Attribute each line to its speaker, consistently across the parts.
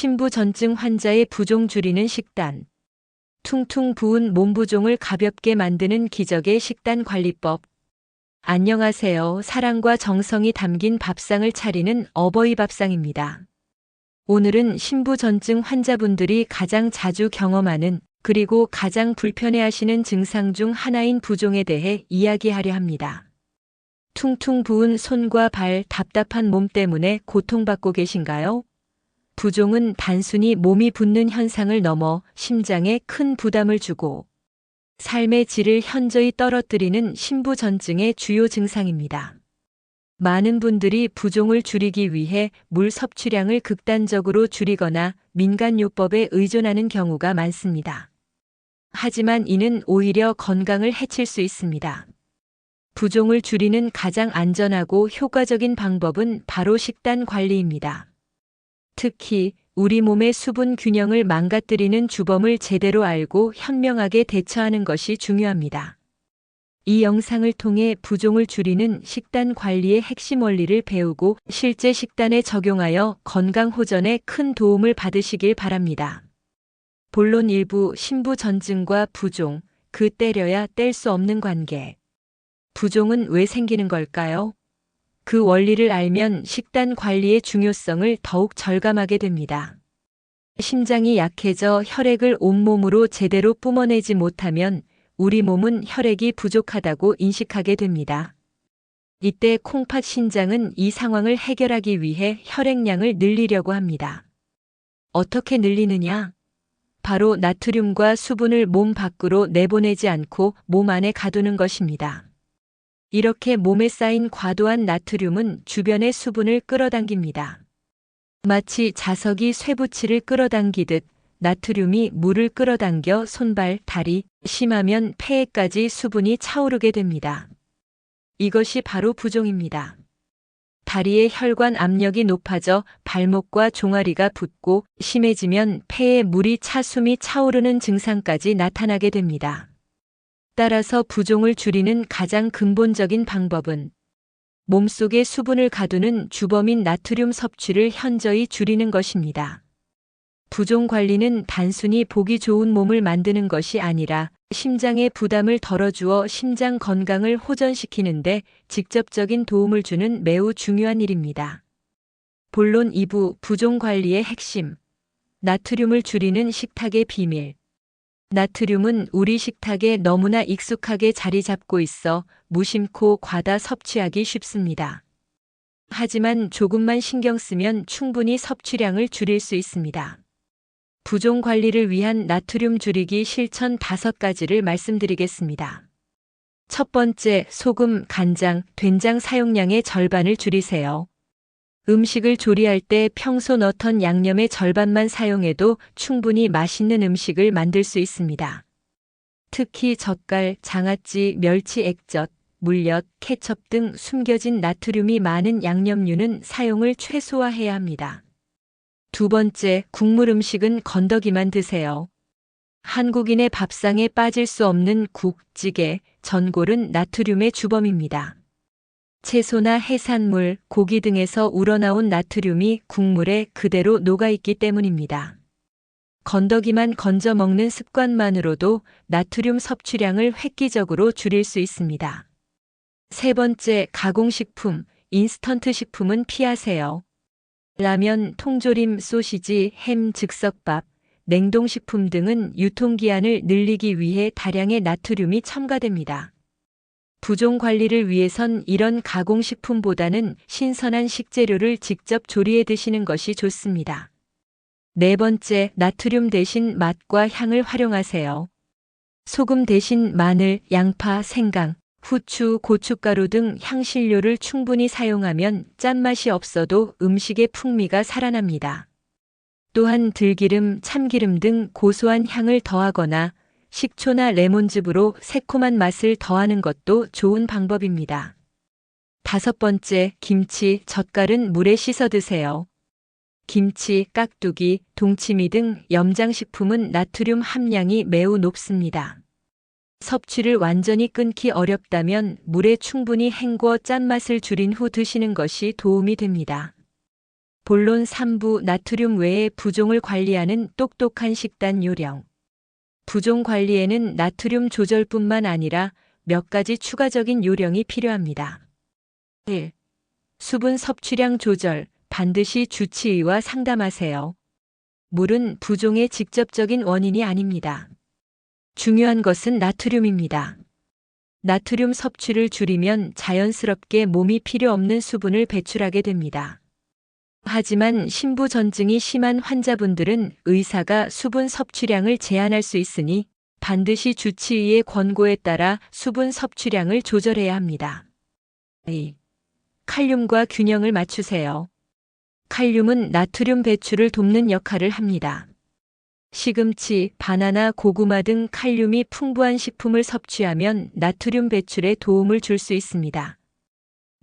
Speaker 1: 신부전증 환자의 부종 줄이는 식단. 퉁퉁 부은 몸부종을 가볍게 만드는 기적의 식단 관리법. 안녕하세요. 사랑과 정성이 담긴 밥상을 차리는 어버이 밥상입니다. 오늘은 신부전증 환자분들이 가장 자주 경험하는 그리고 가장 불편해하시는 증상 중 하나인 부종에 대해 이야기하려 합니다. 퉁퉁 부은 손과 발, 답답한 몸 때문에 고통받고 계신가요? 부종은 단순히 몸이 붓는 현상을 넘어 심장에 큰 부담을 주고 삶의 질을 현저히 떨어뜨리는 신부전증의 주요 증상입니다. 많은 분들이 부종을 줄이기 위해 물 섭취량을 극단적으로 줄이거나 민간요법에 의존하는 경우가 많습니다. 하지만 이는 오히려 건강을 해칠 수 있습니다. 부종을 줄이는 가장 안전하고 효과적인 방법은 바로 식단 관리입니다. 특히 우리 몸의 수분 균형을 망가뜨리는 주범을 제대로 알고 현명하게 대처하는 것이 중요합니다. 이 영상을 통해 부종을 줄이는 식단 관리의 핵심 원리를 배우고 실제 식단에 적용하여 건강 호전에 큰 도움을 받으시길 바랍니다. 본론 1부 신부전증과 부종, 그 떼려야 뗄 수 없는 관계. 부종은 왜 생기는 걸까요? 그 원리를 알면 식단 관리의 중요성을 더욱 절감하게 됩니다. 심장이 약해져 혈액을 온몸으로 제대로 뿜어내지 못하면 우리 몸은 혈액이 부족하다고 인식하게 됩니다. 이때 콩팥 신장은 이 상황을 해결하기 위해 혈액량을 늘리려고 합니다. 어떻게 늘리느냐? 바로 나트륨과 수분을 몸 밖으로 내보내지 않고 몸 안에 가두는 것입니다. 이렇게 몸에 쌓인 과도한 나트륨은 주변의 수분을 끌어당깁니다. 마치 자석이 쇠붙이를 끌어당기듯 나트륨이 물을 끌어당겨 손발, 다리, 심하면 폐에까지 수분이 차오르게 됩니다. 이것이 바로 부종입니다. 다리의 혈관 압력이 높아져 발목과 종아리가 붓고 심해지면 폐에 물이 차 숨이 차오르는 증상까지 나타나게 됩니다. 따라서 부종을 줄이는 가장 근본적인 방법은 몸속에 수분을 가두는 주범인 나트륨 섭취를 현저히 줄이는 것입니다. 부종 관리는 단순히 보기 좋은 몸을 만드는 것이 아니라 심장의 부담을 덜어주어 심장 건강을 호전시키는데 직접적인 도움을 주는 매우 중요한 일입니다. 본론 2부 부종 관리의 핵심. 나트륨을 줄이는 식탁의 비밀. 나트륨은 우리 식탁에 너무나 익숙하게 자리 잡고 있어 무심코 과다 섭취하기 쉽습니다. 하지만 조금만 신경 쓰면 충분히 섭취량을 줄일 수 있습니다. 부종 관리를 위한 나트륨 줄이기 실천 5가지를 말씀드리겠습니다. 첫 번째, 소금, 간장, 된장 사용량의 절반을 줄이세요. 음식을 조리할 때 평소 넣던 양념의 절반만 사용해도 충분히 맛있는 음식을 만들 수 있습니다. 특히 젓갈, 장아찌, 멸치 액젓, 물엿, 케첩 등 숨겨진 나트륨이 많은 양념류는 사용을 최소화해야 합니다. 두 번째, 국물 음식은 건더기만 드세요. 한국인의 밥상에 빠질 수 없는 국, 찌개, 전골은 나트륨의 주범입니다. 채소나 해산물, 고기 등에서 우러나온 나트륨이 국물에 그대로 녹아있기 때문입니다. 건더기만 건져 먹는 습관만으로도 나트륨 섭취량을 획기적으로 줄일 수 있습니다. 세 번째, 가공식품, 인스턴트 식품은 피하세요. 라면, 통조림, 소시지, 햄, 즉석밥, 냉동식품 등은 유통기한을 늘리기 위해 다량의 나트륨이 첨가됩니다. 부종 관리를 위해선 이런 가공식품보다는 신선한 식재료를 직접 조리해 드시는 것이 좋습니다. 네 번째, 나트륨 대신 맛과 향을 활용하세요. 소금 대신 마늘, 양파, 생강, 후추, 고춧가루 등 향신료를 충분히 사용하면 짠맛이 없어도 음식의 풍미가 살아납니다. 또한 들기름, 참기름 등 고소한 향을 더하거나 식초나 레몬즙으로 새콤한 맛을 더하는 것도 좋은 방법입니다. 다섯 번째, 김치, 젓갈은 물에 씻어 드세요. 김치, 깍두기, 동치미 등 염장식품은 나트륨 함량이 매우 높습니다. 섭취를 완전히 끊기 어렵다면 물에 충분히 헹궈 짠맛을 줄인 후 드시는 것이 도움이 됩니다. 본론 3부 나트륨 외의 부종을 관리하는 똑똑한 식단 요령. 부종 관리에는 나트륨 조절뿐만 아니라 몇 가지 추가적인 요령이 필요합니다. 1. 수분 섭취량 조절, 반드시 주치의와 상담하세요. 물은 부종의 직접적인 원인이 아닙니다. 중요한 것은 나트륨입니다. 나트륨 섭취를 줄이면 자연스럽게 몸이 필요 없는 수분을 배출하게 됩니다. 하지만 신부전증이 심한 환자분들은 의사가 수분 섭취량을 제한할 수 있으니 반드시 주치의의 권고에 따라 수분 섭취량을 조절해야 합니다. 2. 칼륨과 균형을 맞추세요. 칼륨은 나트륨 배출을 돕는 역할을 합니다. 시금치, 바나나, 고구마 등 칼륨이 풍부한 식품을 섭취하면 나트륨 배출에 도움을 줄 수 있습니다.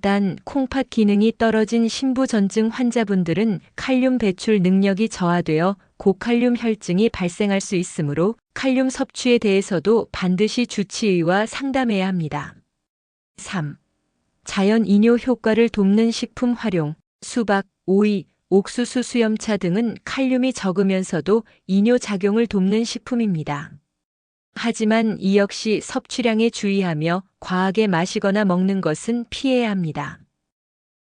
Speaker 1: 단, 콩팥 기능이 떨어진 신부전증 환자분들은 칼륨 배출 능력이 저하되어 고칼륨 혈증이 발생할 수 있으므로 칼륨 섭취에 대해서도 반드시 주치의와 상담해야 합니다. 3. 자연 이뇨 효과를 돕는 식품 활용. 수박, 오이, 옥수수 수염차 등은 칼륨이 적으면서도 이뇨 작용을 돕는 식품입니다. 하지만 이 역시 섭취량에 주의하며 과하게 마시거나 먹는 것은 피해야 합니다.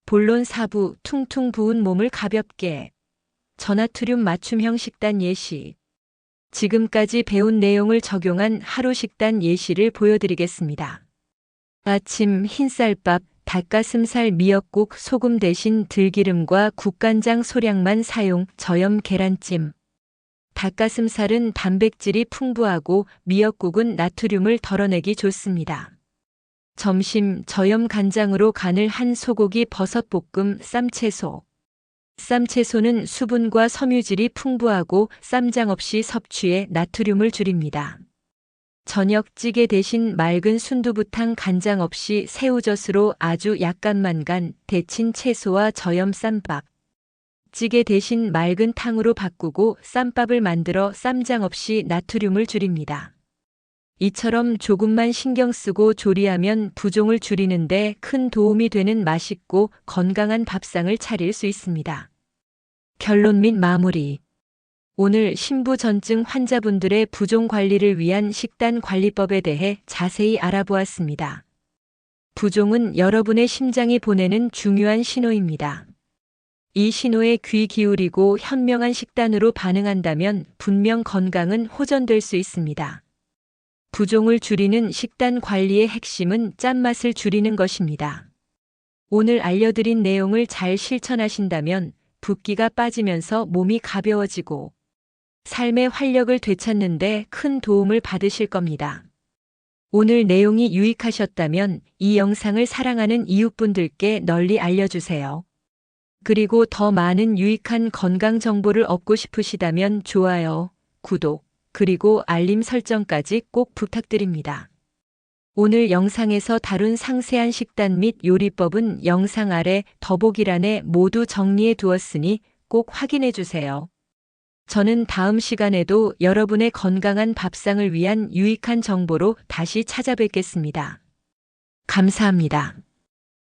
Speaker 1: 본론 4부 퉁퉁 부은 몸을 가볍게. 저나트륨 맞춤형 식단 예시. 지금까지 배운 내용을 적용한 하루 식단 예시를 보여드리겠습니다. 아침 흰쌀밥, 닭가슴살 미역국 소금 대신 들기름과 국간장 소량만 사용. 저염 계란찜. 닭가슴살은 단백질이 풍부하고 미역국은 나트륨을 덜어내기 좋습니다. 점심 저염 간장으로 간을 한 소고기 버섯볶음. 쌈채소. 쌈채소는 수분과 섬유질이 풍부하고 쌈장 없이 섭취해 나트륨을 줄입니다. 저녁 찌개 대신 맑은 순두부탕 간장 없이 새우젓으로 아주 약간만 간 데친 채소와 저염 쌈밥. 찌개 대신 맑은 탕으로 바꾸고 쌈밥을 만들어 쌈장 없이 나트륨을 줄입니다. 이처럼 조금만 신경 쓰고 조리하면 부종을 줄이는데 큰 도움이 되는 맛있고 건강한 밥상을 차릴 수 있습니다. 결론 및 마무리. 오늘 신부전증 환자분들의 부종 관리를 위한 식단 관리법에 대해 자세히 알아보았습니다. 부종은 여러분의 심장이 보내는 중요한 신호입니다. 이 신호에 귀 기울이고 현명한 식단으로 반응한다면 분명 건강은 호전될 수 있습니다. 부종을 줄이는 식단 관리의 핵심은 짠맛을 줄이는 것입니다. 오늘 알려드린 내용을 잘 실천하신다면 붓기가 빠지면서 몸이 가벼워지고 삶의 활력을 되찾는데 큰 도움을 받으실 겁니다. 오늘 내용이 유익하셨다면 이 영상을 사랑하는 이웃분들께 널리 알려주세요. 그리고 더 많은 유익한 건강 정보를 얻고 싶으시다면 좋아요, 구독, 그리고 알림 설정까지 꼭 부탁드립니다. 오늘 영상에서 다룬 상세한 식단 및 요리법은 영상 아래 더보기란에 모두 정리해 두었으니 꼭 확인해 주세요. 저는 다음 시간에도 여러분의 건강한 밥상을 위한 유익한 정보로 다시 찾아뵙겠습니다. 감사합니다.